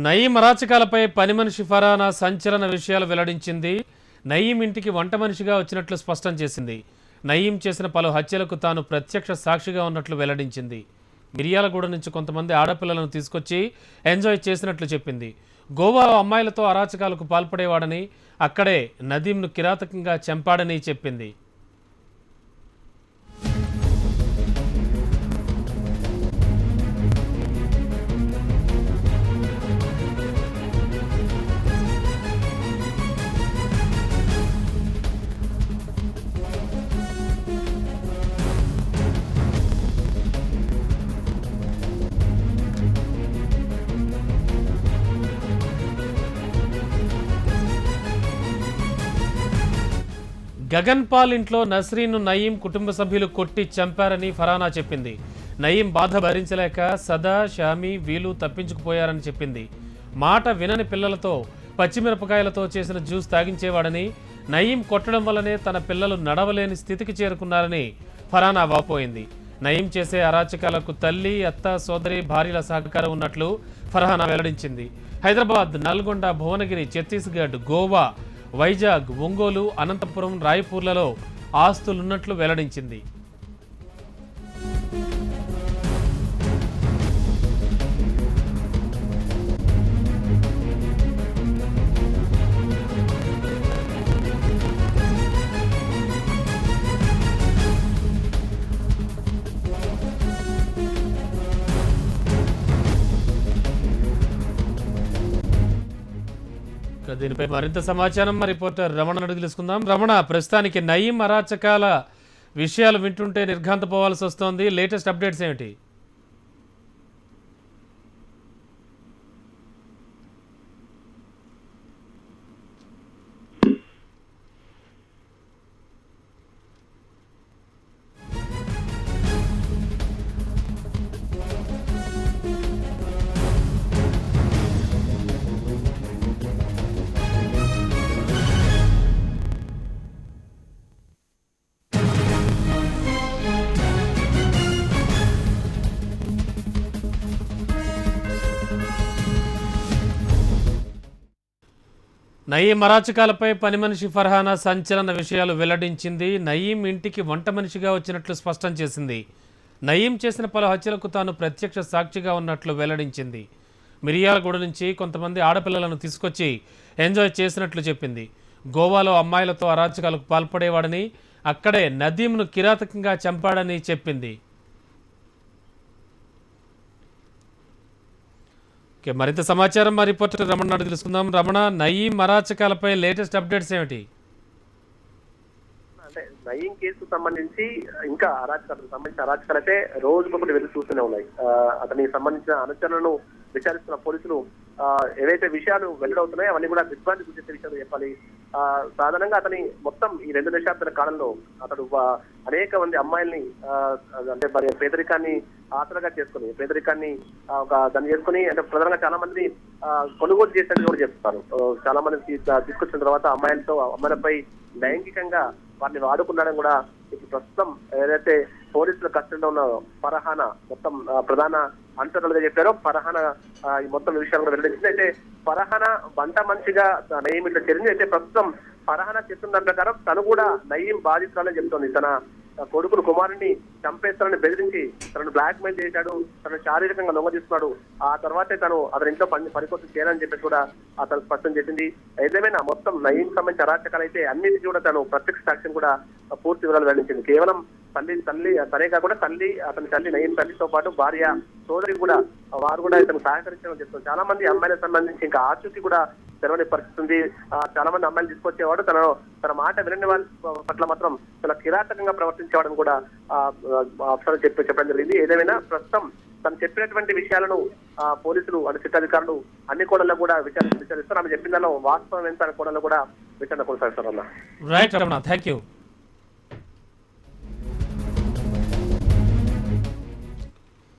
నయీం అరాచకాలపై పని మనిషి ఫరానా సంచలన విషయాలు వెల్లడించింది. నయీం ఇంటికి వంట మనిషిగా వచ్చినట్లు స్పష్టం చేసింది. నయీం చేసిన పలు హత్యలకు తాను ప్రత్యక్ష సాక్షిగా ఉన్నట్లు వెల్లడించింది. మిర్యాలగూడ నుంచి కొంతమంది ఆడపిల్లలను తీసుకొచ్చి ఎంజాయ్ చేసినట్లు చెప్పింది. గోవాలో అమ్మాయిలతో అరాచకాలకు పాల్పడేవాడని, అక్కడే నదీంను కిరాతకంగా చంపాడని చెప్పింది. గగన్ పాల్ ఇంట్లో నస్రీన్ను నయీం కుటుంబ సభ్యులు కొట్టి చంపారని ఫరానా చెప్పింది. నయీం బాధ భరించలేక సదా, షామీ వీలు తప్పించుకుపోయారని చెప్పింది. మాట వినని పిల్లలతో పచ్చిమిరపకాయలతో చేసిన జ్యూస్ తాగించేవాడని, నయీం కొట్టడం వల్లనే తన పిల్లలు నడవలేని స్థితికి చేరుకున్నారని ఫరానా వాపోయింది. నయీం చేసే అరాచకాలకు తల్లి, అత్త, సోదరి, భార్యల సహకారం ఉన్నట్లు ఫరానా వెల్లడించింది. హైదరాబాద్, నల్గొండ, భువనగిరి, ఛత్తీస్గఢ్, గోవా, వైజాగ్, ఒంగోలు, అనంతపురం, రాయ్పూర్లలో ఆస్తులున్నట్లు వెల్లడించింది. దీనిపై మరింత సమాచారం మా రిపోర్టర్ రమణ అడిగి తెలుసుకుందాం. రమణ, ప్రస్తుతానికి నయీం అరాచకాల విషయాలు వింటుంటే నిర్ఘాంతపోవాల్సి వస్తోంది. లేటెస్ట్ అప్డేట్స్ ఏమిటి? నయీం అరాచకాలపై పని మనిషి ఫర్హానా సంచలన విషయాలు వెల్లడించింది. నయీం ఇంటికి వంట మనిషిగా వచ్చినట్లు స్పష్టం చేసింది. నయీం చేసిన పలు హత్యలకు తాను ప్రత్యక్ష సాక్షిగా ఉన్నట్లు వెల్లడించింది. మిర్యాలగూడ నుంచి కొంతమంది ఆడపిల్లలను తీసుకొచ్చి ఎంజాయ్ చేసినట్లు చెప్పింది. గోవాలో అమ్మాయిలతో అరాచకాలకు పాల్పడేవాడని, అక్కడే నదీంను కిరాతకంగా చంపాడని చెప్పింది. మరింత సమాచారం మా రిపోర్టర్ రమణ అడిగి తెలుసుకుందాం. రమణ, నయీం అరాచకాలపై లేటెస్ట్ అప్డేట్స్ ఏమిటి? అంటే నయీం కేసుకు సంబంధించి ఇంకా అరాచకాలకు సంబంధించిన అరాచకాలైతే రోజుకొకటి వెళ్లి చూస్తూనే ఉన్నాయి. అతనికి సంబంధించిన అనుచరులను విచారిస్తున్న పోలీసులు ఏవైతే విషయాలు వెల్లడవుతున్నాయో అవన్నీ కూడా దిగ్భ్రాంతి గురించే విషయాలు చెప్పాలి. సాధారణంగా అతని మొత్తం ఈ 2 దశాబ్దాల కాలంలో అతడు అనేక మంది అమ్మాయిల్ని అంటే మరి పేదరికాన్ని ఆసరగా చేసుకుని, పేదరికాన్ని దాన్ని చేసుకుని, అంటే ప్రధానంగా చాలా మందిని కొనుగోలు చేసేది కూడా చెప్తారు. చాలా మంది తీసుకొచ్చిన తర్వాత అమ్మాయిలపై లైంగికంగా వారిని వాడుకున్నాడని కూడా ఇప్పుడు ప్రస్తుతం ఏదైతే పోలీసుల కస్టడీలో ఉన్న ఫర్హానా మొత్తం ప్రధాన అంశాలుగా చెప్పారో ఫర్హానా ఈ మొత్తం విషయాలు కూడా వెల్లడించింది. అయితే ఫర్హానా వంట మనిషిగా నయీం ఇట్లా చేరింది. అయితే ప్రస్తుతం ఫర్హానా చెప్తున్న దాని ప్రకారం తను కూడా నయీం బాధితురాలని చెప్తోంది. తన కొడుకును, కుమారుని చంపేస్తానని బెదిరించి తనను బ్లాక్ మెయిల్ చేశాడు, తనను శారీరకంగా లొంగదీస్తున్నాడు. ఆ తర్వాతే తను అతని ఇంట్లో పని కోసం చేయాలని చెప్పేసి కూడా అతను స్పష్టం చేసింది. ఏదేమైనా మొత్తం నయీం సంబంధించిన అరాచకాలు అయితే అన్నిటికీ కూడా తను ప్రత్యక్ష సాక్ష్యం కూడా పూర్తి వివరాలు వెల్లడించింది. కేవలం తనే కాకుండా అతని తల్లి నయీం తల్లితో పాటు భార్య, సోదరి కూడా వారు కూడా ఇతను సహకరించాలని చెప్తారు. చాలా మంది అమ్మాయిలకు సంబంధించి ఇంకా ఆచూకీ కూడా తెలవని పరిస్థితి ఉంది. చాలా మంది అమ్మాయిలు తీసుకొచ్చేవాడు, తన మాట వినని వాళ్ళ పట్ల మాత్రం చాలా కిరాతకంగా ప్రవర్తించేవాడని కూడా అఫ్సర్ చెప్పడం జరిగింది. ఏదేమైనా ప్రస్తుతం తను చెప్పినటువంటి విషయాలను పోలీసులు అంటే సిట్టాధికారులు అన్ని కోణాల్లో కూడా విచారిస్తారు. ఆమె చెప్పిన దానిలో వాస్తవం ఎంత అనే కోణంలో కూడా విచారణ కొనసాగిస్తారు. Right Ramana, thank you.